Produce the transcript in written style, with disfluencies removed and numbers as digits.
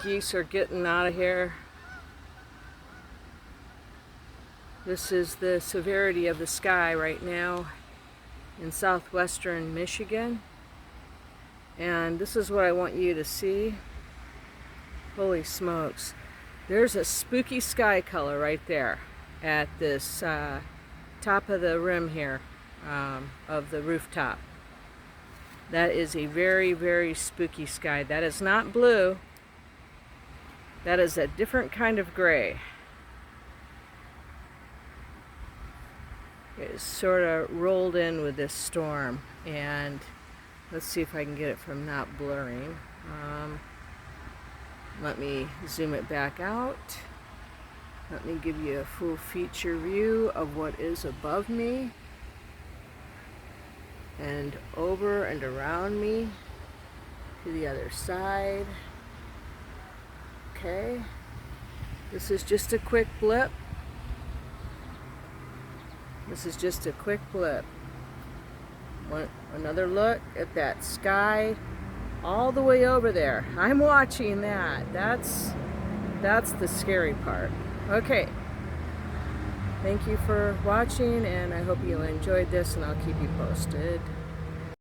geese are getting out of here. This is the severity of the sky right now in southwestern Michigan. And this is what I want you to see. Holy smokes. There's a spooky sky color right there at this top of the rim here of the rooftop. That is a very, very spooky sky. That is not blue. That is a different kind of gray. It is sort of rolled in with this storm, and let's see if I can get it from not blurring. Let me zoom it back out. Let me give you a full feature view of what is above me and over and around me to the other side. Okay, this is just a quick blip. This is just a quick blip. Another look at that sky all the way over there. I'm watching that. That's the scary part. Okay. Thank you for watching, and I hope you enjoyed this, and I'll keep you posted.